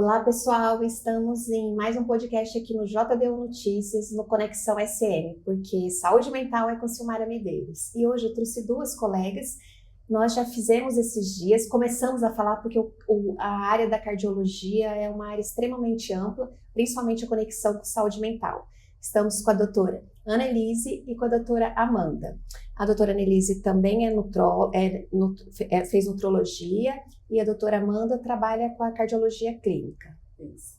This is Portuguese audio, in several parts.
Olá, pessoal! Estamos em mais um podcast aqui no JDU Notícias, no Conexão SM, porque saúde mental é com Silmara Medeiros. E hoje eu trouxe duas colegas. Nós já fizemos esses dias, começamos a falar porque a área da cardiologia é uma área extremamente ampla, principalmente a conexão com saúde mental. Estamos com a doutora Annelise e com a doutora Amanda. A doutora Annelise também fez nutrologia e a doutora Amanda trabalha com a cardiologia clínica. Isso.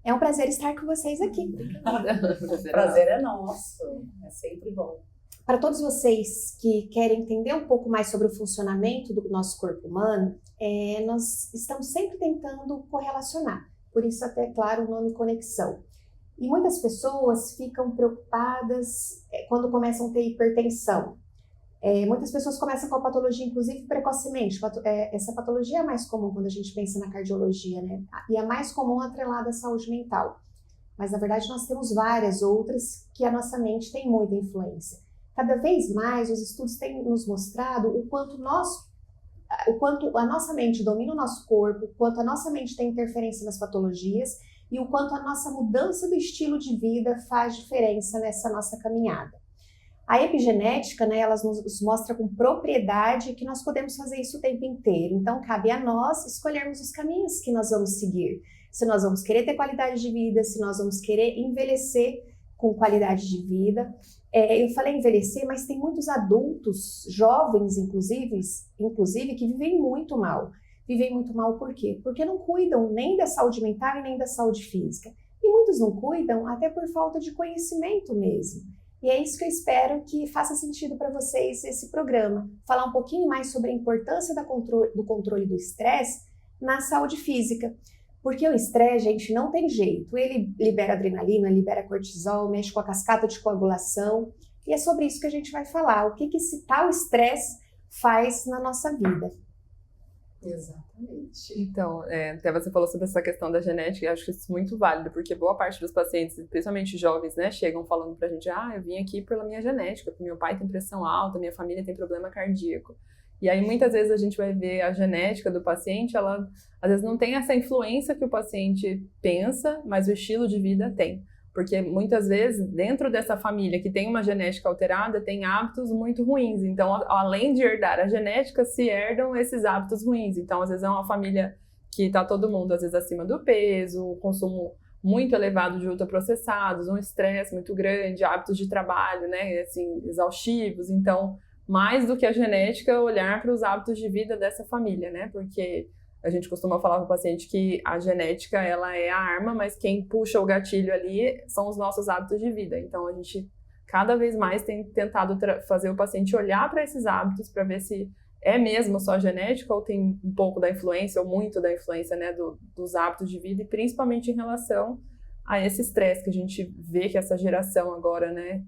É um prazer estar com vocês aqui. O prazer é nosso, é sempre bom. Para todos vocês que querem entender um pouco mais sobre o funcionamento do nosso corpo humano, nós estamos sempre tentando correlacionar, por isso até, claro, o nome Conexão. E muitas pessoas ficam preocupadas quando começam a ter hipertensão. Muitas pessoas começam com a patologia, inclusive, precocemente. Essa patologia é mais comum quando a gente pensa na cardiologia, né? E é mais comum atrelada à saúde mental. Mas, na verdade, nós temos várias outras que a nossa mente tem muita influência. Cada vez mais, os estudos têm nos mostrado o quanto a nossa mente domina o nosso corpo, o quanto a nossa mente tem interferência nas patologias, e o quanto a nossa mudança do estilo de vida faz diferença nessa nossa caminhada. A epigenética, né, ela nos mostra com propriedade que nós podemos fazer isso o tempo inteiro. Então, cabe a nós escolhermos os caminhos que nós vamos seguir. Se nós vamos querer ter qualidade de vida, se nós vamos querer envelhecer com qualidade de vida. Eu falei envelhecer, mas tem muitos adultos, jovens inclusive, que vivem muito mal. Vivem muito mal por quê? Porque não cuidam nem da saúde mental e nem da saúde física. E muitos não cuidam até por falta de conhecimento mesmo. E é isso que eu espero que faça sentido para vocês esse programa. Falar um pouquinho mais sobre a importância do controle do estresse na saúde física. Porque o estresse, gente, não tem jeito. Ele libera adrenalina, libera cortisol, mexe com a cascata de coagulação. E é sobre isso que a gente vai falar. O que esse tal estresse faz na nossa vida. Exatamente. Então, até você falou sobre essa questão da genética, e acho isso muito válido, porque boa parte dos pacientes, principalmente jovens, né, chegam falando pra gente, eu vim aqui pela minha genética, porque meu pai tem pressão alta, minha família tem problema cardíaco. E aí, muitas vezes, a gente vai ver a genética do paciente, ela, às vezes, não tem essa influência que o paciente pensa, mas o estilo de vida tem. Porque, muitas vezes, dentro dessa família que tem uma genética alterada, tem hábitos muito ruins. Então, além de herdar a genética, se herdam esses hábitos ruins. Então, às vezes, é uma família que está todo mundo, às vezes, acima do peso, o consumo muito elevado de ultraprocessados, um estresse muito grande, hábitos de trabalho, né, assim, exaustivos. Então, mais do que a genética, olhar para os hábitos de vida dessa família, né, porque a gente costuma falar para o paciente que a genética, ela é a arma, mas quem puxa o gatilho ali são os nossos hábitos de vida. Então, a gente cada vez mais tem tentado fazer o paciente olhar para esses hábitos para ver se é mesmo só genética ou tem um pouco da influência ou muito da influência, né, dos hábitos de vida, e principalmente em relação a esse estresse que a gente vê que essa geração agora, né,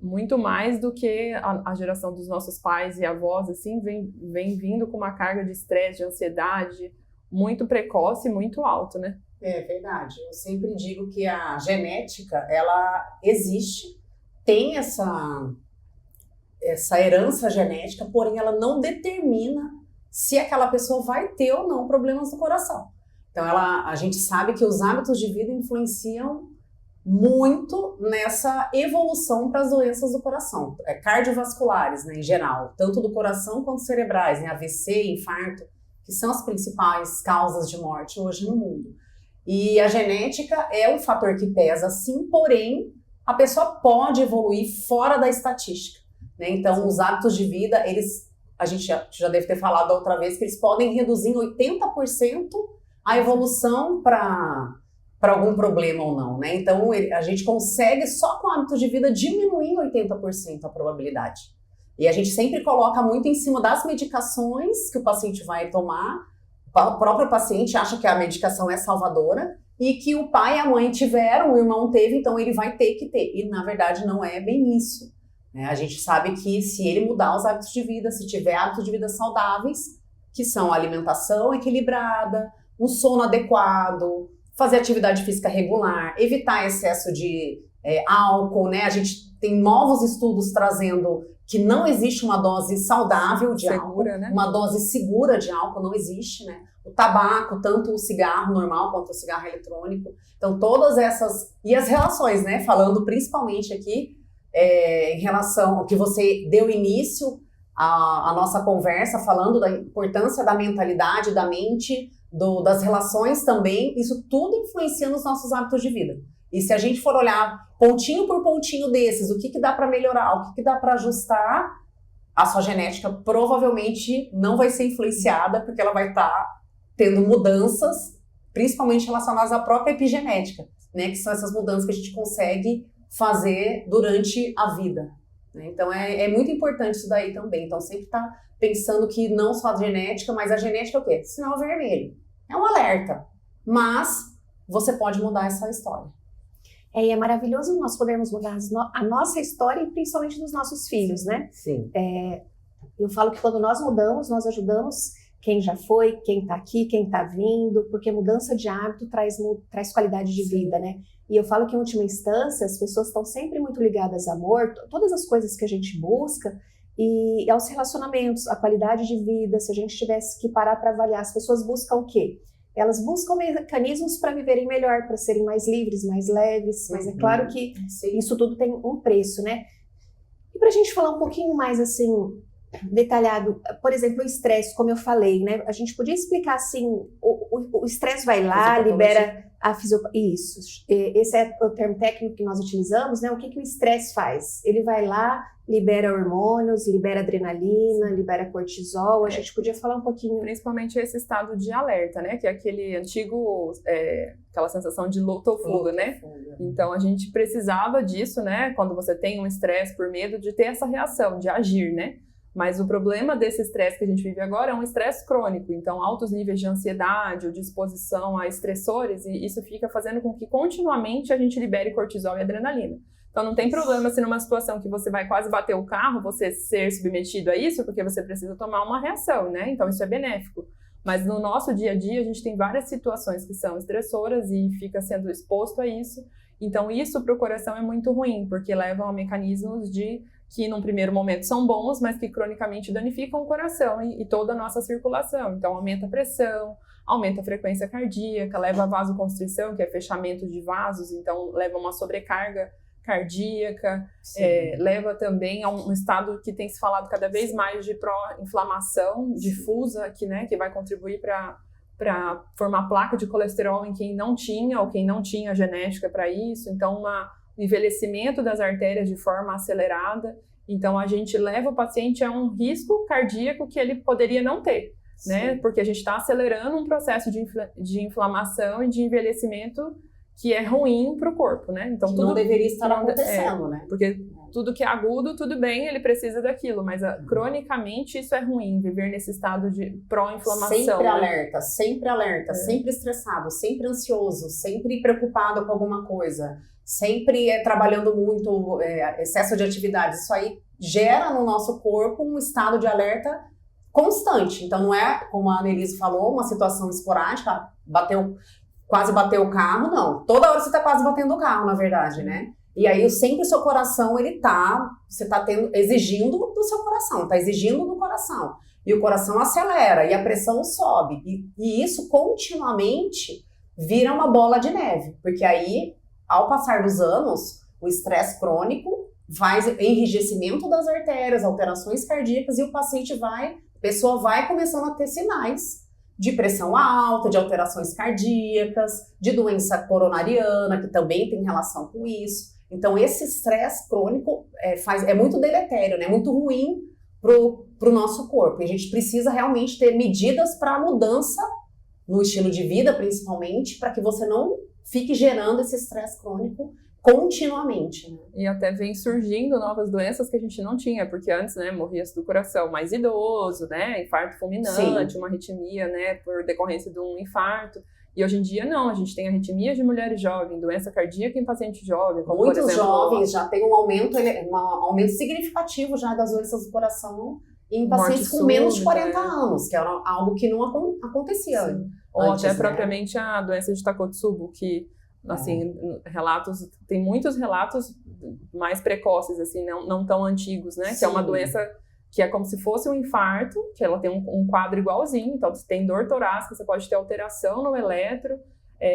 muito mais do que a geração dos nossos pais e avós, assim, vem vindo com uma carga de estresse, de ansiedade muito precoce e muito alto, né? É verdade. Eu sempre digo que a genética, ela existe, tem essa herança genética, porém ela não determina se aquela pessoa vai ter ou não problemas do coração. Então, a gente sabe que os hábitos de vida influenciam muito nessa evolução para as doenças do coração, cardiovasculares, né, em geral, tanto do coração quanto cerebrais, né, AVC, infarto, que são as principais causas de morte hoje no mundo. E a genética é um fator que pesa, sim, porém, a pessoa pode evoluir fora da estatística, né? Então, os hábitos de vida, a gente já deve ter falado da outra vez, que eles podem reduzir em 80% a evolução para algum problema ou não, né? Então, a gente consegue só com hábitos de vida diminuir em 80% a probabilidade. E a gente sempre coloca muito em cima das medicações que o paciente vai tomar. O próprio paciente acha que a medicação é salvadora e que o pai e a mãe tiveram, o irmão teve, então ele vai ter que ter. E, na verdade, não é bem isso, né? A gente sabe que se ele mudar os hábitos de vida, se tiver hábitos de vida saudáveis, que são alimentação equilibrada, um sono adequado, fazer atividade física regular, evitar excesso de álcool, né? A gente tem novos estudos trazendo que não existe uma dose saudável de álcool, né? Uma dose segura de álcool não existe, né? o tabaco, tanto o cigarro normal quanto o cigarro eletrônico. Então, todas essas... E as relações, né? Falando principalmente aqui em relação ao que você deu início à nossa conversa, falando da importância da mentalidade, da mente, das relações também, isso tudo influencia nos nossos hábitos de vida. E se a gente for olhar pontinho por pontinho desses, o que dá para melhorar, o que dá para ajustar, a sua genética provavelmente não vai ser influenciada, porque ela vai estar tendo mudanças, principalmente relacionadas à própria epigenética, né? Que são essas mudanças que a gente consegue fazer durante a vida. Né? Então é muito importante isso daí também. Então sempre tá pensando que não só a genética, mas a genética é o quê? Sinal vermelho. É um alerta. Mas você pode mudar essa história. E é maravilhoso nós podermos mudar a nossa história e principalmente dos nossos filhos, né? Sim. Eu falo que quando nós mudamos, nós ajudamos quem já foi, quem está aqui, quem está vindo, porque mudança de hábito traz qualidade de vida, né? E eu falo que em última instância as pessoas estão sempre muito ligadas a amor, todas as coisas que a gente busca, e aos relacionamentos, a qualidade de vida. Se a gente tivesse que parar para avaliar, as pessoas buscam o quê? Elas buscam mecanismos para viverem melhor, para serem mais livres, mais leves, mas é claro que isso tudo tem um preço, né? E para a gente falar um pouquinho mais assim, detalhado, por exemplo, o estresse, como eu falei, né? A gente podia explicar assim, o estresse vai lá, libera a fisiologia. Isso, esse é o termo técnico que nós utilizamos, né? O que o estresse faz? Ele vai lá, libera hormônios, libera adrenalina, libera cortisol. A gente podia falar um pouquinho... Principalmente esse estado de alerta, né? Que é aquele antigo... aquela sensação de luta ou fuga, né? Então, a gente precisava disso, né? Quando você tem um estresse por medo de ter essa reação, de agir, né? Mas o problema desse estresse que a gente vive agora é um estresse crônico. Então, altos níveis de ansiedade ou de exposição a estressores, e isso fica fazendo com que continuamente a gente libere cortisol e adrenalina. Então, não tem problema se numa situação que você vai quase bater o carro, você ser submetido a isso, porque você precisa tomar uma reação, né? Então, isso é benéfico. Mas no nosso dia a dia, a gente tem várias situações que são estressoras e fica sendo exposto a isso. Então, isso para o coração é muito ruim, porque levam a mecanismos que num primeiro momento são bons, mas que cronicamente danificam o coração e toda a nossa circulação. Então, aumenta a pressão, aumenta a frequência cardíaca, leva a vasoconstrição, que é fechamento de vasos, então leva a uma sobrecarga cardíaca, leva também a um estado que tem se falado cada vez mais de pró-inflamação difusa, que vai contribuir para formar placa de colesterol em quem não tinha, ou quem não tinha genética para isso. Então, um envelhecimento das artérias de forma acelerada. Então, a gente leva o paciente a um risco cardíaco que ele poderia não ter, né? Porque a gente está acelerando um processo de inflamação e de envelhecimento que é ruim para o corpo, né? Então, tudo não deveria estar acontecendo, né? Porque tudo que é agudo, tudo bem, ele precisa daquilo, mas cronicamente isso é ruim, viver nesse estado de pró-inflamação. Sempre né? alerta, sempre estressado, sempre ansioso, sempre preocupado com alguma coisa, sempre trabalhando muito, excesso de atividade. Isso aí gera no nosso corpo um estado de alerta constante. Então, não é, como a Annelise falou, uma situação esporádica, quase bateu o carro, não. Toda hora você tá quase batendo o carro, na verdade, né? E aí, sempre o seu coração, você tá exigindo do seu coração, tá exigindo do coração. E o coração acelera, e a pressão sobe. E isso, continuamente, vira uma bola de neve. Porque aí, ao passar dos anos, o estresse crônico faz enrijecimento das artérias, alterações cardíacas, e a pessoa vai começando a ter sinais de pressão alta, de alterações cardíacas, de doença coronariana, que também tem relação com isso. Então, esse estresse crônico é muito deletério, né? Muito ruim pro nosso corpo. E a gente precisa realmente ter medidas para mudança no estilo de vida, principalmente, para que você não fique gerando esse estresse crônico continuamente, né? E até vem surgindo novas doenças que a gente não tinha, porque antes, né, morria-se do coração mais idoso, né, infarto fulminante, uma arritmia, né, por decorrência de um infarto. E hoje em dia não, a gente tem arritmias de mulheres jovens, doença cardíaca em paciente jovem. Como, muitos por exemplo, jovens já têm um aumento significativo já das doenças do coração em pacientes com menos de 40 anos, que era algo que não acontecia antes. Ou até propriamente a doença de Takotsubo, que assim, tem muitos relatos mais precoces, assim, não tão antigos, né? Que é uma doença que é como se fosse um infarto, que ela tem um quadro igualzinho, então você tem dor torácica, você pode ter alteração no eletro,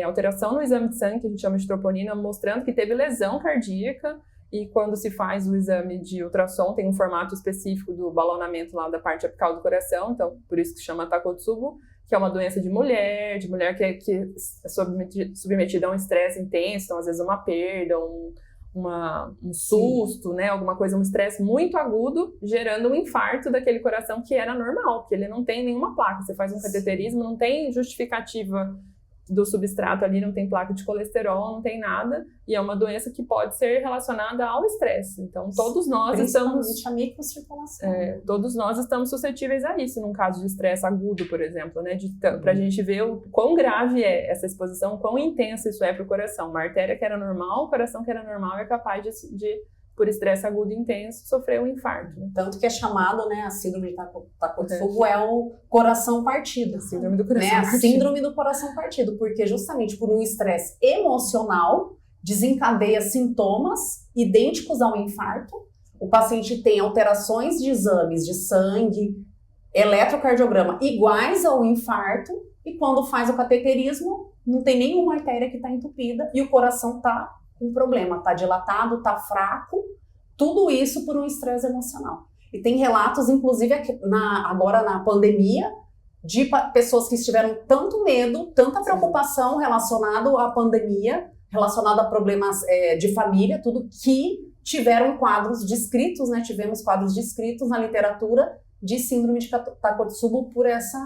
alteração no exame de sangue, que a gente chama de troponina, mostrando que teve lesão cardíaca, e quando se faz o exame de ultrassom, tem um formato específico do balonamento lá da parte apical do coração, então por isso que chama Takotsubo, que é uma doença de mulher que é submetida a um estresse intenso, então às vezes uma perda, um susto, né, alguma coisa, um estresse muito agudo, gerando um infarto daquele coração que era normal, porque ele não tem nenhuma placa. Você faz um cateterismo, não tem justificativa do substrato ali, não tem placa de colesterol, não tem nada, e é uma doença que pode ser relacionada ao estresse. Então, todos nós estamos... a microcirculação. Todos nós estamos suscetíveis a isso, num caso de estresse agudo, por exemplo, né? Pra gente ver o quão grave é essa exposição, quão intensa isso é para o coração. Uma artéria que era normal, o coração que era normal é capaz de por estresse agudo intenso, sofrer um infarto. Né? Tanto que é chamado, né, a síndrome de Takotsubo é o coração partido. A síndrome do coração partido. A síndrome do coração partido, porque justamente por um estresse emocional desencadeia sintomas idênticos ao infarto. O paciente tem alterações de exames de sangue, eletrocardiograma iguais ao infarto, e quando faz o cateterismo, não tem nenhuma artéria que está entupida e o coração está com problema, está dilatado, está fraco, tudo isso por um estresse emocional. E tem relatos, inclusive, agora na pandemia, de pessoas que estiveram tanto medo, tanta preocupação relacionado à pandemia, relacionado a problemas de família, tudo, que tiveram quadros descritos, né? Tivemos quadros descritos na literatura de síndrome de Takotsubo por esse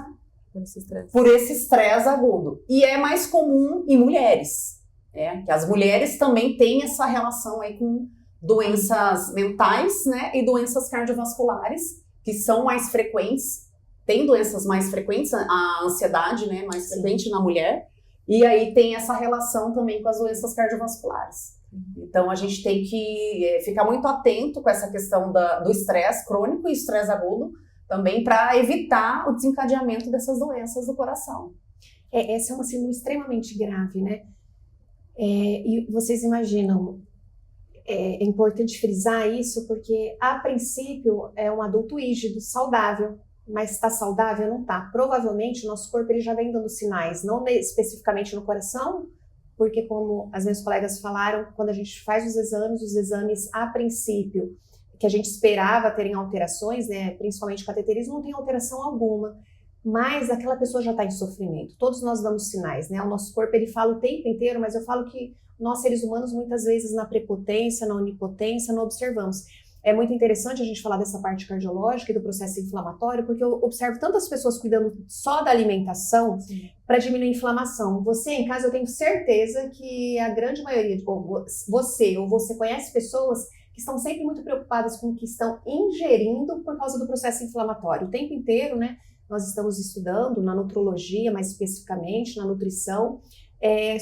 estresse agudo. E é mais comum em mulheres. Que as mulheres também têm essa relação aí com doenças mentais, né, e doenças cardiovasculares, que são mais frequentes. Tem doenças mais frequentes, a ansiedade, né, mais frequente na mulher, e aí tem essa relação também com as doenças cardiovasculares. Então a gente tem que ficar muito atento com essa questão do estresse crônico e estresse agudo, também para evitar o desencadeamento dessas doenças do coração. Essa é uma síndrome extremamente grave, né? E vocês imaginam, é importante frisar isso porque, a princípio, é um adulto rígido, saudável, mas está saudável? Não está. Provavelmente, o nosso corpo ele já vem dando sinais, não especificamente no coração, porque, como as minhas colegas falaram, quando a gente faz os exames, a princípio, que a gente esperava terem alterações, né, principalmente cateterismo, não tem alteração alguma. Mas aquela pessoa já está em sofrimento. Todos nós damos sinais, né? O nosso corpo, ele fala o tempo inteiro, mas eu falo que nós, seres humanos, muitas vezes na prepotência, na onipotência, não observamos. É muito interessante a gente falar dessa parte cardiológica e do processo inflamatório, porque eu observo tantas pessoas cuidando só da alimentação para diminuir a inflamação. Você, em casa, eu tenho certeza que a grande maioria, você conhece pessoas que estão sempre muito preocupadas com o que estão ingerindo por causa do processo inflamatório. O tempo inteiro, né? Nós estamos estudando na nutrologia, mais especificamente na nutrição,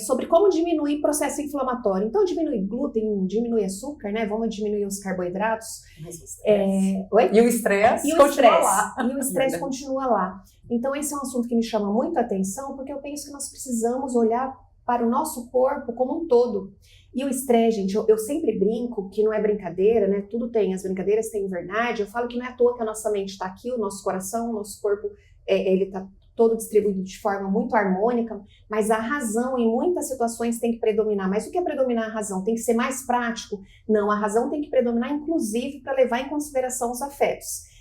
sobre como diminuir processo inflamatório. Então, diminui glúten, diminui açúcar, né? Vamos diminuir os carboidratos. E o estresse continua lá. E o estresse continua lá. Então, esse é um assunto que me chama muito a atenção, porque eu penso que nós precisamos olhar para o nosso corpo como um todo. E o estresse, gente, eu sempre brinco que não é brincadeira, né? Tudo tem, as brincadeiras têm verdade. Eu falo que não é à toa que a nossa mente está aqui, o nosso coração, o nosso corpo, ele está todo distribuído de forma muito harmônica, mas a razão em muitas situações tem que predominar. Mas o que é predominar a razão? Tem que ser mais prático? Não, a razão tem que predominar, inclusive, para levar em consideração os afetos.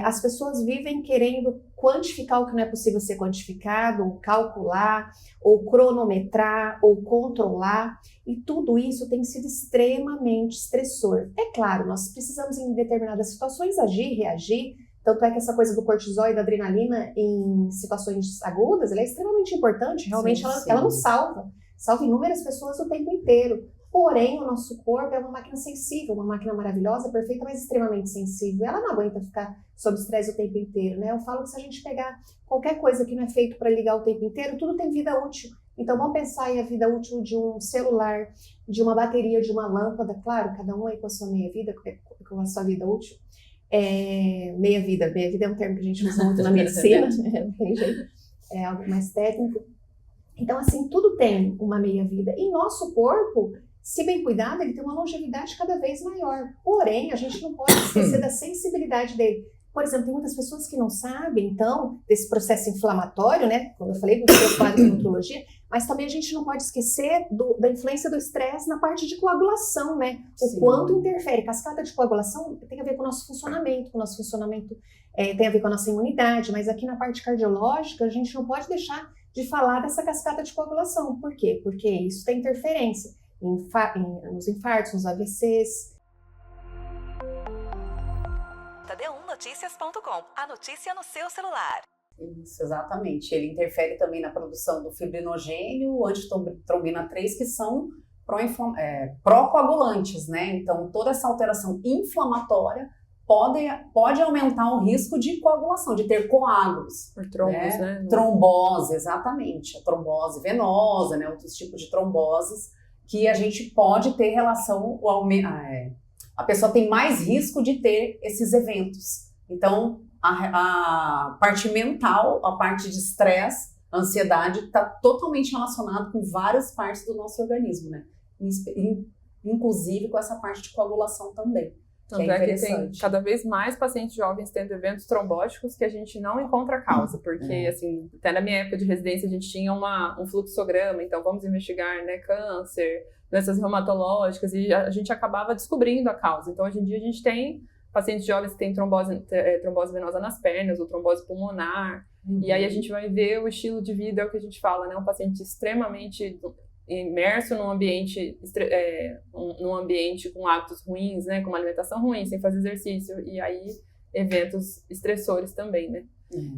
As pessoas vivem querendo quantificar o que não é possível ser quantificado, ou calcular, ou cronometrar, ou controlar, e tudo isso tem sido extremamente estressor. É claro, nós precisamos em determinadas situações agir, reagir, tanto é que essa coisa do cortisol e da adrenalina em situações agudas, ela é extremamente importante, realmente ela nos salva inúmeras pessoas o tempo inteiro. Porém, o nosso corpo é uma máquina sensível, uma máquina maravilhosa, perfeita, mas extremamente sensível. Ela não aguenta ficar sob estresse o tempo inteiro, né? Eu falo que se a gente pegar qualquer coisa que não é feito para ligar o tempo inteiro, tudo tem vida útil. Então, vamos pensar em a vida útil de um celular, de uma bateria, de uma lâmpada. Claro, cada um aí com a sua meia-vida, com a sua vida útil. Meia-vida é um termo que a gente usa muito na medicina, não tem jeito, é algo mais técnico. Então, assim, tudo tem uma meia-vida. E nosso corpo, se bem cuidado, ele tem uma longevidade cada vez maior. Porém, a gente não pode esquecer da sensibilidade dele. Por exemplo, tem muitas pessoas que não sabem, então, desse processo inflamatório, né? Como eu falei, muito preocupado com nutrologia, mas também a gente não pode esquecer da influência do estresse na parte de coagulação, né? O quanto interfere. Cascata de coagulação tem a ver com o nosso funcionamento, tem a ver com a nossa imunidade, mas aqui na parte cardiológica, a gente não pode deixar de falar dessa cascata de coagulação. Por quê? Porque isso tem interferência nos infartos, nos AVCs. Td1noticias.com, a notícia no seu celular. Isso, exatamente. Ele interfere também na produção do fibrinogênio, antitrombina 3, que são pró-coagulantes, né? Então, toda essa alteração inflamatória pode aumentar o risco de coagulação, de ter coágulos. Por trombos, né? Trombose, exatamente. A trombose venosa, né? Outros tipos de tromboses que a gente pode ter relação... A pessoa tem mais risco de ter esses eventos. Então, a parte mental, a parte de estresse, ansiedade, está totalmente relacionado com várias partes do nosso organismo, né? Inclusive com essa parte de coagulação também. Tanto é que tem cada vez mais pacientes jovens tendo eventos trombóticos que a gente não encontra causa, porque, assim, até na minha época de residência a gente tinha um fluxograma, então vamos investigar, né, câncer, doenças reumatológicas, e a gente acabava descobrindo a causa. Então, hoje em dia a gente tem pacientes jovens que têm trombose venosa nas pernas, ou trombose pulmonar, e aí a gente vai ver o estilo de vida, é o que a gente fala, né, um paciente extremamente imerso num ambiente com hábitos ruins, né, com uma alimentação ruim, sem fazer exercício, e aí eventos estressores também, né.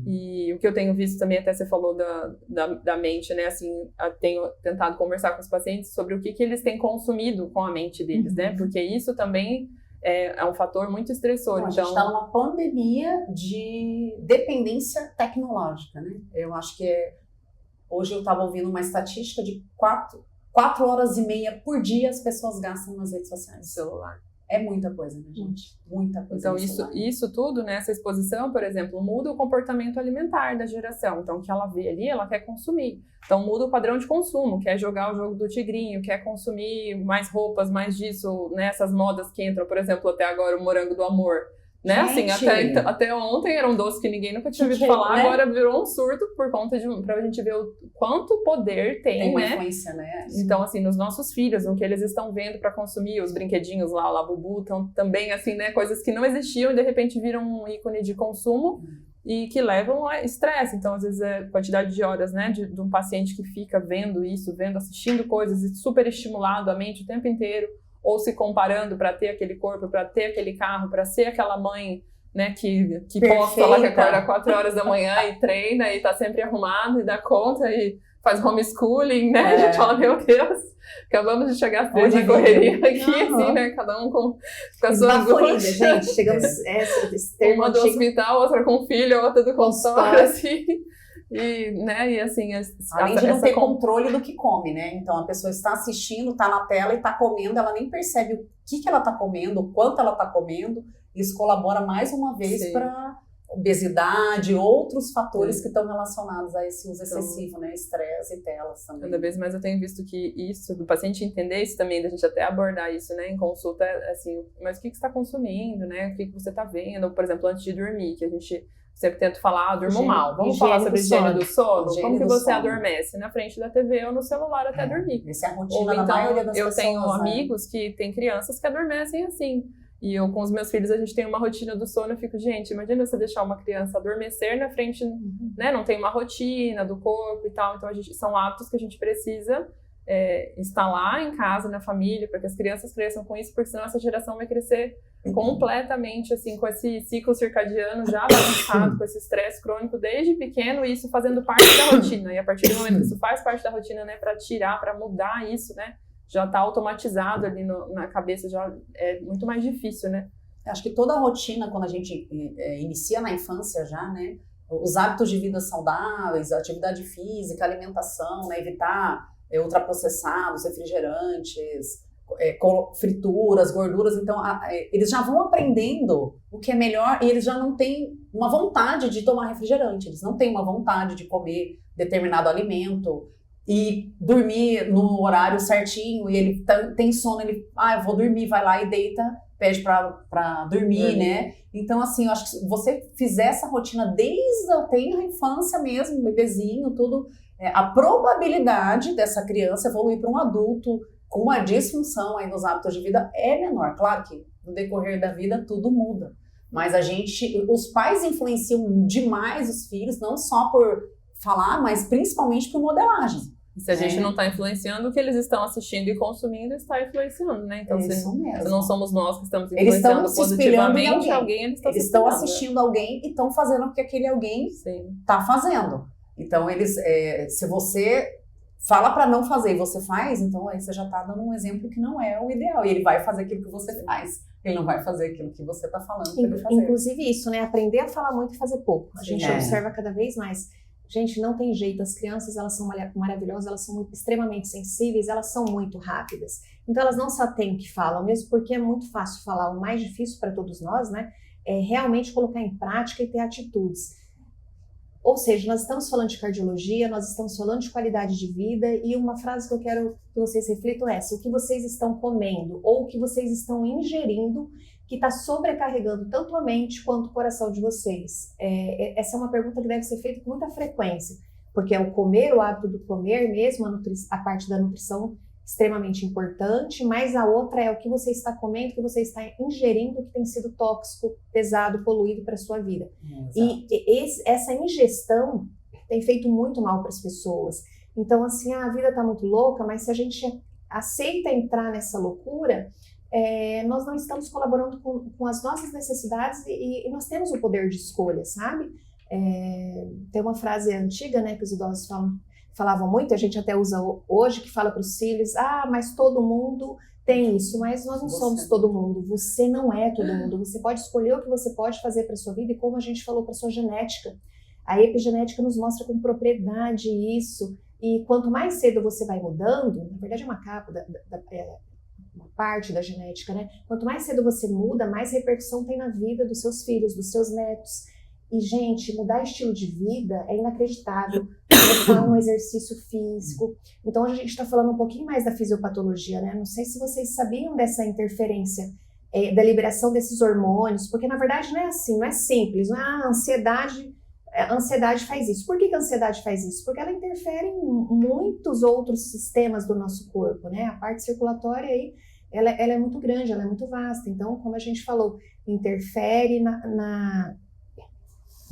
E o que eu tenho visto também, até você falou da mente, né, assim, eu tenho tentado conversar com os pacientes sobre o que eles têm consumido com a mente deles, né, porque isso também é um fator muito estressor. Então, a gente está numa pandemia de dependência tecnológica, né, eu acho que hoje eu estava ouvindo uma estatística de 4 horas e meia por dia as pessoas gastam nas redes sociais. No celular. É muita coisa, né, gente? Muita coisa. Então, isso tudo, né, essa exposição, por exemplo, muda o comportamento alimentar da geração. Então, o que ela vê ali, ela quer consumir. Então, muda o padrão de consumo, quer jogar o jogo do tigrinho, quer consumir mais roupas, mais disso, né, essas modas que entram, por exemplo, até agora o morango do amor. Né? Assim, até ontem era um doce que ninguém nunca tinha ouvido falar, né? Agora virou um surto por conta pra gente ver o quanto poder tem, uma né? Influência, né? Então, assim, nos nossos filhos, no que eles estão vendo para consumir, os brinquedinhos lá, o Labubu, então, também, assim, né, coisas que não existiam e de repente viram um ícone de consumo e que levam a estresse. Então, às vezes, a quantidade de horas, né, de um paciente que fica vendo isso, assistindo coisas e super estimulado a mente o tempo inteiro, ou se comparando para ter aquele corpo, para ter aquele carro, para ser aquela mãe, né, que posta lá, que acorda 4 horas da manhã e treina e tá sempre arrumado e dá conta e faz homeschooling, né? A gente fala, meu Deus, acabamos de chegar cedo de correria aqui, assim, né? Cada um com as suas coisas. Gente, chegamos uma do hospital, outra com filho, outra do consultório, assim. E, né, e assim... Além de não ter controle do que come, né? Então, a pessoa está assistindo, está na tela e está comendo, ela nem percebe o que ela está comendo, o quanto ela está comendo. Isso colabora mais uma vez para obesidade, outros fatores que estão relacionados a esse uso excessivo, né? Estresse e telas também. Cada vez mais eu tenho visto que isso, do paciente entender isso também, da gente até abordar isso, né? Em consulta, assim, mas o que você está consumindo, né? O que você está vendo? Por exemplo, antes de dormir, que a gente... Sempre tento falar, durmo mal. Vamos falar sobre higiene do sono? Como que você adormece? Na frente da TV ou no celular até dormir? Essa é a rotina da maioria das pessoas. Eu tenho amigos que têm crianças que adormecem assim. E eu, com os meus filhos, a gente tem uma rotina do sono. Eu fico, gente, imagina você deixar uma criança adormecer na frente, né? Não tem uma rotina do corpo e tal. Então, são hábitos que a gente precisa instalar em casa, na família, para que as crianças cresçam com isso, porque senão essa geração vai crescer completamente, assim, com esse ciclo circadiano já avançado, com esse estresse crônico desde pequeno, e isso fazendo parte da rotina. E a partir do momento que isso faz parte da rotina, né, para mudar isso, né, já está automatizado ali na cabeça, já é muito mais difícil, né? Acho que toda a rotina, quando a gente inicia na infância já, né, os hábitos de vida saudáveis, atividade física, alimentação, né, evitar ultraprocessados, refrigerantes, frituras, gorduras, então eles já vão aprendendo o que é melhor e eles já não têm uma vontade de tomar refrigerante, eles não têm uma vontade de comer determinado alimento. e dormir no horário certinho, e ele tem sono, ele, eu vou dormir, vai lá e deita, pede pra dormir, né? Então, assim, eu acho que se você fizer essa rotina desde a tenra infância mesmo, bebezinho, tudo, a probabilidade dessa criança evoluir para um adulto com uma disfunção aí nos hábitos de vida é menor. Claro que no decorrer da vida tudo muda, mas os pais influenciam demais os filhos, não só por falar, mas principalmente por modelagem. Se a gente não está influenciando, o que eles estão assistindo e consumindo está influenciando, né? Então, se não somos nós que estamos influenciando positivamente alguém, eles estão assistindo alguém e estão fazendo o que aquele alguém está fazendo. Então, se você fala para não fazer e você faz, então aí você já está dando um exemplo que não é o ideal. E ele vai fazer aquilo que você faz. Ele não vai fazer aquilo que você está falando para ele fazer. Inclusive isso, né? Aprender a falar muito e fazer pouco. A gente observa cada vez mais. Gente, não tem jeito, as crianças, elas são maravilhosas, elas são extremamente sensíveis, elas são muito rápidas. Então, elas não só têm o que falam, mesmo porque é muito fácil falar. O mais difícil para todos nós, né, é realmente colocar em prática e ter atitudes. Ou seja, nós estamos falando de cardiologia, nós estamos falando de qualidade de vida, e uma frase que eu quero que vocês reflitam é essa: o que vocês estão comendo ou o que vocês estão ingerindo que está sobrecarregando tanto a mente quanto o coração de vocês? Essa é uma pergunta que deve ser feita com muita frequência, porque é o hábito do comer mesmo, a parte da nutrição extremamente importante, mas a outra é o que você está comendo, o que você está ingerindo que tem sido tóxico, pesado, poluído para a sua vida. E essa ingestão tem feito muito mal para as pessoas. Então, assim, a vida está muito louca, mas se a gente aceita entrar nessa loucura, nós não estamos colaborando com as nossas necessidades e nós temos o poder de escolha, sabe? Tem uma frase antiga, né, que os idosos falavam muito, a gente até usa hoje, que fala para os filhos: mas todo mundo tem isso, mas nós não somos todo mundo, você não é todo mundo, você pode escolher o que você pode fazer para a sua vida, e como a gente falou, para a sua genética. A epigenética nos mostra com propriedade isso, e quanto mais cedo você vai mudando, na verdade é uma capa uma parte da genética, né? Quanto mais cedo você muda, mais repercussão tem na vida dos seus filhos, dos seus netos. E, gente, mudar estilo de vida é inacreditável. Começar um exercício físico. Então, hoje a gente está falando um pouquinho mais da fisiopatologia, né? Não sei se vocês sabiam dessa interferência da liberação desses hormônios, porque, na verdade, não é assim, não é simples. Não é a ansiedade faz isso. Por que a ansiedade faz isso? Porque ela interfere em muitos outros sistemas do nosso corpo, né? A parte circulatória aí, ela é muito grande, ela é muito vasta. Então, como a gente falou, interfere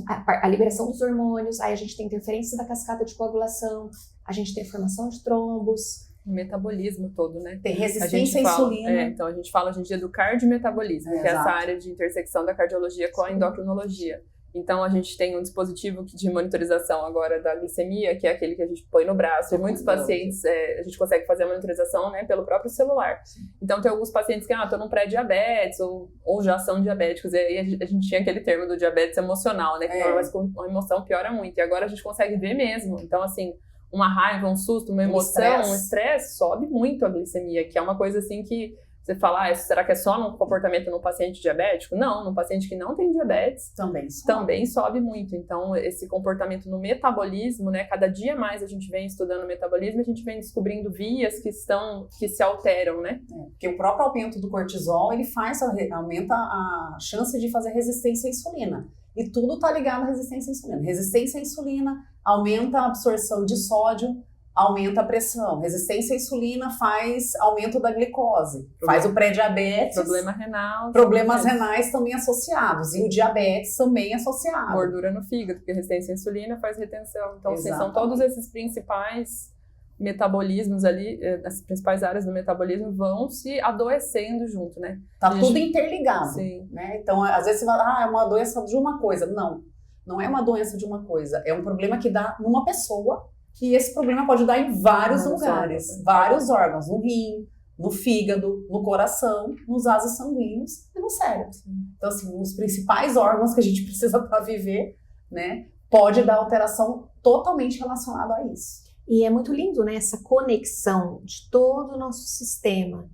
a liberação dos hormônios, aí a gente tem interferência da cascata de coagulação, a gente tem formação de trombos. O metabolismo todo, né? Tem resistência à insulina. Então a gente fala hoje em dia do cardiometabolismo, que é essa área de intersecção da cardiologia com a endocrinologia. Então a gente tem um dispositivo de monitorização agora da glicemia, que é aquele que a gente põe no braço, e muitos pacientes, a gente consegue fazer a monitorização, né, pelo próprio celular. Então tem alguns pacientes que estão no pré-diabetes ou já são diabéticos, e aí a gente tinha aquele termo do diabetes emocional, né, que mas com a emoção piora muito, e agora a gente consegue ver mesmo. Então, assim, uma raiva, um susto, uma emoção, um estresse, sobe muito a glicemia, que é uma coisa assim que você fala, será que é só no comportamento no paciente diabético? Não, no paciente que não tem diabetes também sobe muito. Então, esse comportamento no metabolismo, né, cada dia mais a gente vem estudando o metabolismo, a gente vem descobrindo vias que se alteram, né? Porque o próprio aumento do cortisol, ele aumenta a chance de fazer resistência à insulina. E tudo está ligado à resistência à insulina. Resistência à insulina aumenta a absorção de sódio, aumenta a pressão. Resistência à insulina faz aumento da glicose, faz o pré-diabetes. Problema renal. Problemas renais também associados. E o diabetes também associado. Gordura no fígado, porque resistência à insulina faz retenção. Então, assim, são todos esses principais metabolismos ali, as principais áreas do metabolismo vão se adoecendo junto, né? Tá tudo interligado. Sim. Né? Então, às vezes você fala, é uma doença de uma coisa. Não é uma doença de uma coisa. É um problema que dá numa pessoa. E esse problema pode dar em vários lugares, vários órgãos, no rim, no fígado, no coração, nos vasos sanguíneos e no cérebro. Então, assim, os principais órgãos que a gente precisa para viver, né, pode dar alteração totalmente relacionada a isso. E é muito lindo, né, essa conexão de todo o nosso sistema,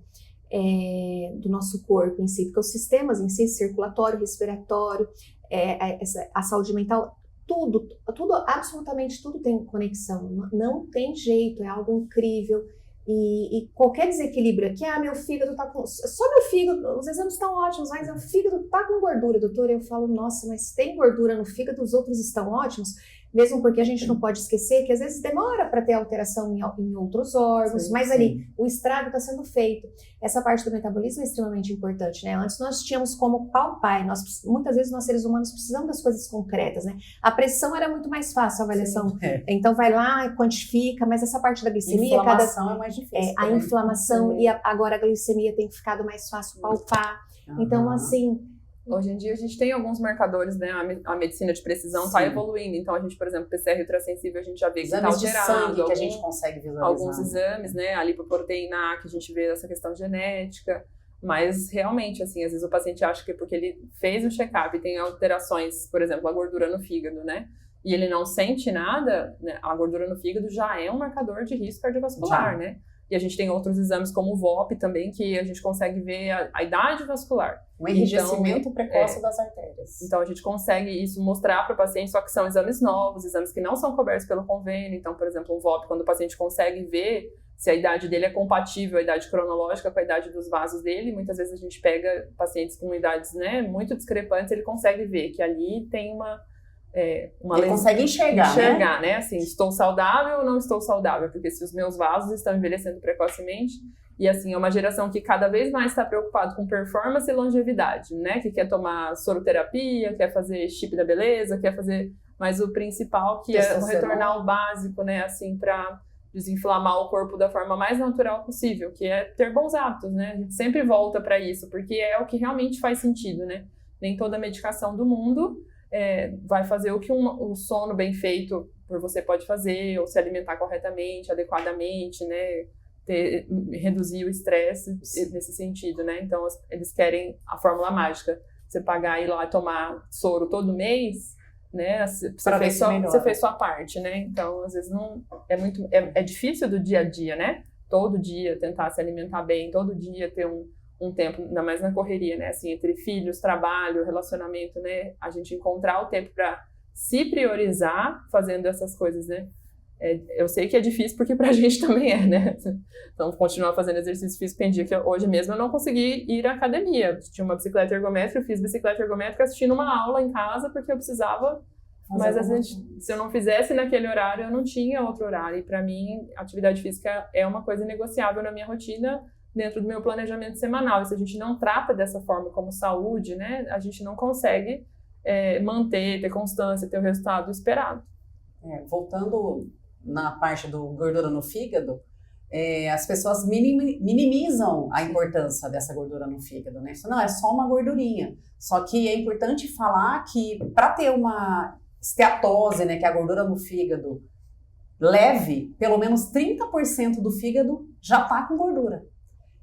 do nosso corpo em si, porque os sistemas em si, circulatório, respiratório, a saúde mental, tudo, absolutamente tudo tem conexão. Não tem jeito, é algo incrível. E qualquer desequilíbrio aqui, meu fígado tá com... Só meu fígado, os exames estão ótimos, mas o fígado tá com gordura, doutor. Eu falo, nossa, mas tem gordura no fígado, os outros estão ótimos. Mesmo porque a gente não pode esquecer que às vezes demora para ter alteração em outros órgãos, mas ali o estrago está sendo feito. Essa parte do metabolismo é extremamente importante, né? Antes nós tínhamos como palpar, muitas vezes nós seres humanos precisamos das coisas concretas, né? A pressão era muito mais fácil, a avaliação. Então vai lá, quantifica, mas essa parte da glicemia... Inflamação é mais difícil. A inflamação e agora a glicemia tem ficado mais fácil palpar. Então, assim... Hoje em dia a gente tem alguns marcadores, né? A medicina de precisão está evoluindo. Então a gente, por exemplo, PCR ultrassensível, a gente já vê que está alterado. Exames de sangue que a gente consegue visualizar. Alguns exames, né? A lipoproteína A, que a gente vê essa questão genética. Mas realmente, assim, às vezes o paciente acha que é porque ele fez o check-up e tem alterações, por exemplo, a gordura no fígado, né? E ele não sente nada, né? A gordura no fígado já é um marcador de risco cardiovascular, né? E a gente tem outros exames como o VOP também, que a gente consegue ver a idade vascular. O enrijecimento precoce das artérias. Então a gente consegue isso mostrar para o paciente, só que são exames novos, exames que não são cobertos pelo convênio. Então, por exemplo, um VOP, quando o paciente consegue ver se a idade dele é compatível, a idade cronológica com a idade dos vasos dele, muitas vezes a gente pega pacientes com idades, né, muito discrepantes, ele consegue ver que ali tem uma ele consegue enxergar, né? Assim, estou saudável ou não estou saudável? Porque se os meus vasos estão envelhecendo precocemente, e assim, é uma geração que cada vez mais está preocupada com performance e longevidade, né? Que quer tomar soroterapia, quer fazer chip da beleza, quer fazer... Mas o principal que é retornar ao básico, né? Assim, para desinflamar o corpo da forma mais natural possível, que é ter bons hábitos, né? A gente sempre volta para isso, porque é o que realmente faz sentido, né? Nem toda medicação do mundo... vai fazer o que o sono bem feito por você pode fazer, ou se alimentar corretamente, adequadamente, né? Reduzir o estresse nesse sentido, né? Então, eles querem a fórmula mágica. Você pagar e ir lá tomar soro todo mês, né? Você fez sua parte, né? Então, às vezes, não é difícil do dia a dia, né? Todo dia tentar se alimentar bem, todo dia ter um tempo, ainda mais na correria, né, assim, entre filhos, trabalho, relacionamento, né, a gente encontrar o tempo para se priorizar fazendo essas coisas, né. Eu sei que é difícil porque pra gente também né. Então, continuar fazendo exercício físico, tem dia que hoje mesmo eu não consegui ir à academia. Tinha uma bicicleta ergométrica, eu fiz bicicleta ergométrica assistindo uma aula em casa porque eu precisava, mas às vezes, se eu não fizesse naquele horário, eu não tinha outro horário. E pra mim, atividade física é uma coisa negociável na minha rotina, dentro do meu planejamento semanal. E se a gente não trata dessa forma como saúde, né, a gente não consegue manter, ter constância, ter o resultado esperado. Voltando na parte do gordura no fígado, as pessoas minimizam a importância dessa gordura no fígado, né? Não, é só uma gordurinha. Só que é importante falar que para ter uma esteatose, né, que é a gordura no fígado leve, pelo menos 30% do fígado já está com gordura.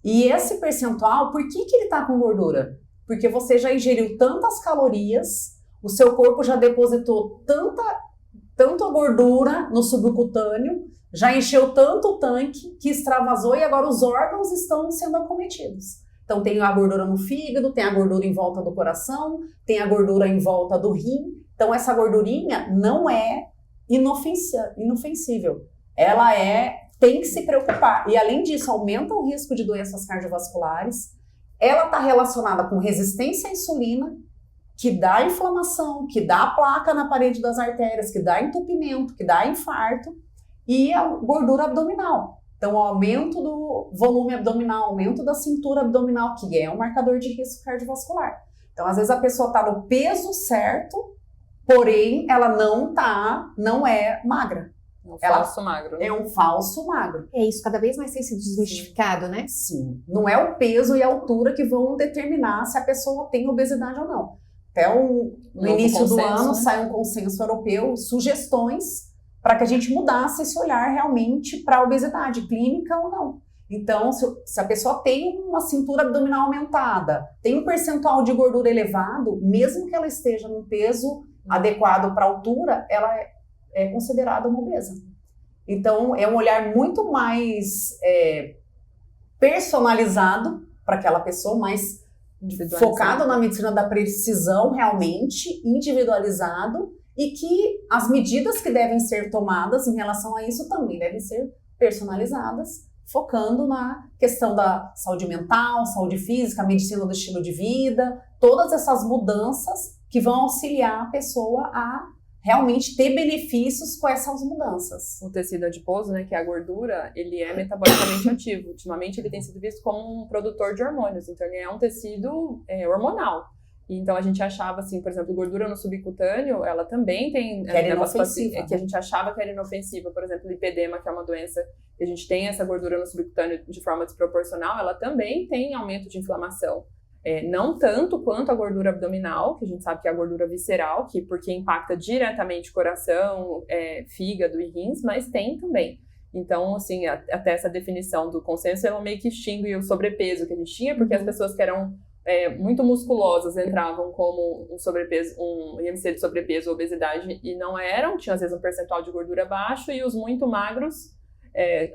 E esse percentual, por que ele está com gordura? Porque você já ingeriu tantas calorias, o seu corpo já depositou tanta gordura no subcutâneo, já encheu tanto o tanque que extravasou e agora os órgãos estão sendo acometidos. Então tem a gordura no fígado, tem a gordura em volta do coração, tem a gordura em volta do rim. Então essa gordurinha não é inofensível. Ela tem que se preocupar. E, além disso, aumenta o risco de doenças cardiovasculares. Ela está relacionada com resistência à insulina, que dá inflamação, que dá placa na parede das artérias, que dá entupimento, que dá infarto, e a gordura abdominal. Então, o aumento do volume abdominal, aumento da cintura abdominal, que é um marcador de risco cardiovascular. Então, às vezes, a pessoa está no peso certo, porém, ela não é magra. Falso magro, né? É um falso magro. É isso, cada vez mais tem sido desmistificado, né? Sim. Não é o peso e a altura que vão determinar se a pessoa tem obesidade ou não. Até no início do ano, né, sai um consenso europeu, sugestões para que a gente mudasse esse olhar realmente para a obesidade, clínica ou não. Então, se a pessoa tem uma cintura abdominal aumentada, tem um percentual de gordura elevado, mesmo que ela esteja num peso adequado para a altura, ela é considerada uma obesa. Então, é um olhar muito mais personalizado para aquela pessoa, mais focado na medicina da precisão, realmente, individualizado, e que as medidas que devem ser tomadas em relação a isso também devem ser personalizadas, focando na questão da saúde mental, saúde física, medicina do estilo de vida, todas essas mudanças que vão auxiliar a pessoa a realmente ter benefícios com essas mudanças. O tecido adiposo, né, que é a gordura, ele é metabolicamente ativo. Ultimamente ele tem sido visto como um produtor de hormônios, então ele é um tecido hormonal. Então a gente achava, assim, por exemplo, gordura no subcutâneo, ela também tem... Que era inofensiva. Que a gente achava que era inofensiva, por exemplo, lipedema, que é uma doença que a gente tem essa gordura no subcutâneo de forma desproporcional, ela também tem aumento de inflamação. Não tanto quanto a gordura abdominal, que a gente sabe que é a gordura visceral, porque impacta diretamente o coração, fígado e rins, mas tem também. Então, assim, até essa definição do consenso, ela meio que extingue o sobrepeso que a gente tinha, porque as pessoas que eram muito musculosas entravam como um IMC de sobrepeso ou obesidade e não eram, tinham às vezes um percentual de gordura baixo, e os muito magros,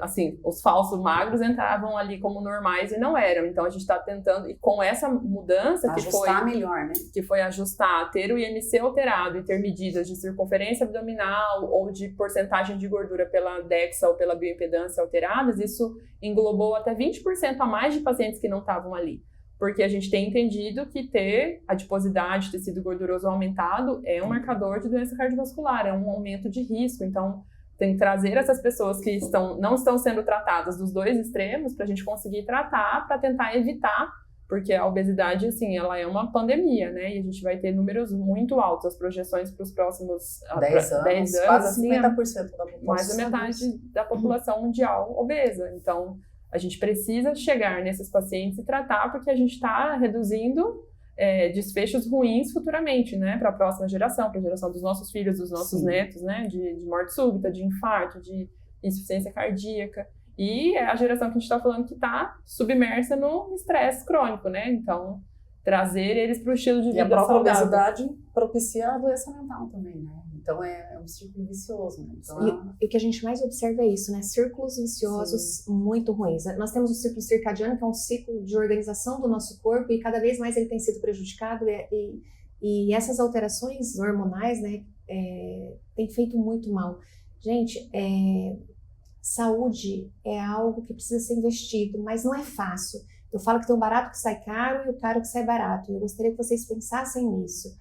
assim, os falsos magros entravam ali como normais e não eram. Então a gente está tentando, e com essa mudança ajustar melhor, né? Que foi ajustar, ter o IMC alterado e ter medidas de circunferência abdominal ou de porcentagem de gordura pela DEXA ou pela bioimpedância alteradas, isso englobou até 20% a mais de pacientes que não estavam ali. Porque a gente tem entendido que ter adiposidade, tecido gorduroso aumentado é um marcador de doença cardiovascular, é um aumento de risco. Então, tem que trazer essas pessoas que não estão sendo tratadas dos dois extremos para a gente conseguir tratar, para tentar evitar, porque a obesidade, assim, ela é uma pandemia, né? E a gente vai ter números muito altos, as projeções para os próximos 10 anos, quase assim, 50% da população. Mais da metade da população mundial obesa. Então, a gente precisa chegar nesses pacientes e tratar, porque a gente está reduzindo desfechos ruins futuramente, né, para a próxima geração, para a geração dos nossos filhos, dos nossos netos, né, de morte súbita, de infarto, de insuficiência cardíaca. E é a geração que a gente está falando que está submersa no estresse crônico, né? Então, trazer eles para o estilo de vida saudável. E a própria obesidade propicia a doença mental também, né? Então é um círculo vicioso, né? Então, e o que a gente mais observa é isso, né? Círculos viciosos muito ruins. Nós temos o ciclo circadiano, que é um ciclo de organização do nosso corpo, e cada vez mais ele tem sido prejudicado, e essas alterações hormonais, né, tem feito muito mal. Gente, saúde é algo que precisa ser investido, mas não é fácil. Eu falo que tem um barato que sai caro e o caro que sai barato. Eu gostaria que vocês pensassem nisso.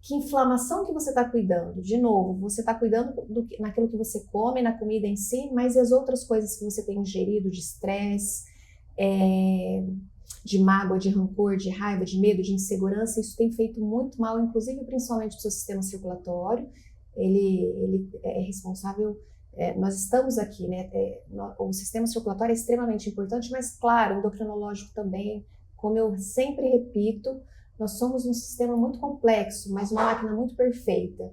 Que inflamação que você está cuidando? De novo, você está cuidando naquilo que você come, na comida em si, mas e as outras coisas que você tem ingerido, de estresse, de mágoa, de rancor, de raiva, de medo, de insegurança? Isso tem feito muito mal, inclusive principalmente para o seu sistema circulatório. Ele é responsável, nós estamos aqui, né? O sistema circulatório é extremamente importante, mas claro, endocrinológico também, como eu sempre repito, nós somos um sistema muito complexo, mas uma máquina muito perfeita.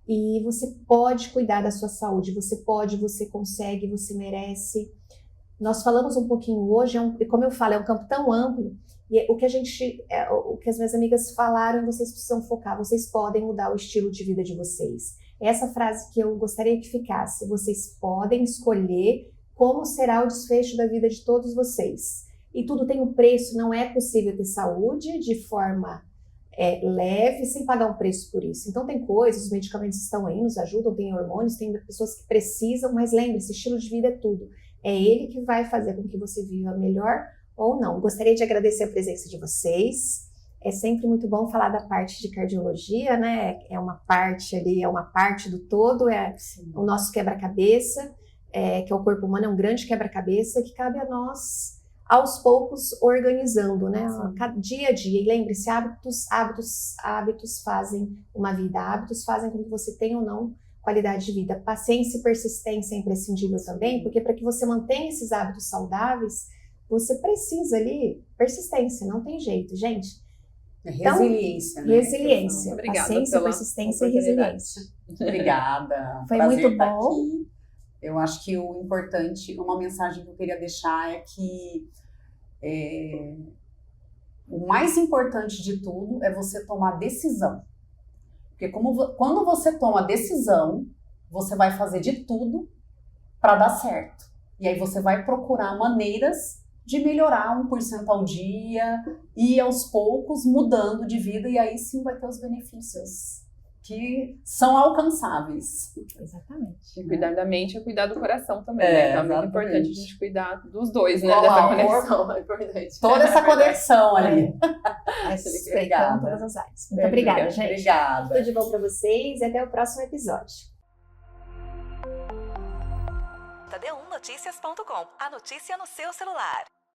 E você pode cuidar da sua saúde, você pode, você consegue, você merece. Nós falamos um pouquinho hoje, como eu falo, é um campo tão amplo, e o que as minhas amigas falaram, vocês precisam focar, vocês podem mudar o estilo de vida de vocês. Essa frase que eu gostaria que ficasse: vocês podem escolher como será o desfecho da vida de todos vocês. E tudo tem um preço, não é possível ter saúde de forma leve, sem pagar um preço por isso. Então tem coisas, os medicamentos estão aí, nos ajudam, tem hormônios, tem pessoas que precisam, mas lembre-se, estilo de vida é tudo. É ele que vai fazer com que você viva melhor ou não. Gostaria de agradecer a presença de vocês. É sempre muito bom falar da parte de cardiologia, né? É uma parte ali, é uma parte do todo, o nosso quebra-cabeça, que é o corpo humano, é um grande quebra-cabeça que cabe a nós, aos poucos, organizando, né? Dia a dia. E lembre-se, hábitos fazem uma vida, hábitos fazem com que você tenha ou não qualidade de vida. Paciência e persistência é imprescindível também, porque para que você mantenha esses hábitos saudáveis, você precisa ali, persistência, não tem jeito, gente. Resiliência, então, né? Resiliência. Obrigada, paciência, persistência e resiliência. Obrigada. Foi prazer muito estar bom. Aqui. Eu acho que o importante, uma mensagem que eu queria deixar é que o mais importante de tudo é você tomar decisão. Porque quando você toma decisão, você vai fazer de tudo para dar certo. E aí você vai procurar maneiras de melhorar 1% ao dia e aos poucos mudando de vida, e aí sim vai ter os benefícios que são alcançáveis. Exatamente. E cuidar da mente é cuidar do coração também, né? Então é muito exatamente. importante a gente cuidar dos dois, né? Colar Dessa o conexão, é importante. Toda essa conexão ali. Respeitando Obrigada. todas as áreas. Muito obrigada, gente. Obrigada. Tudo de bom para vocês e até o próximo episódio. Td1noticias.com. A notícia no seu celular.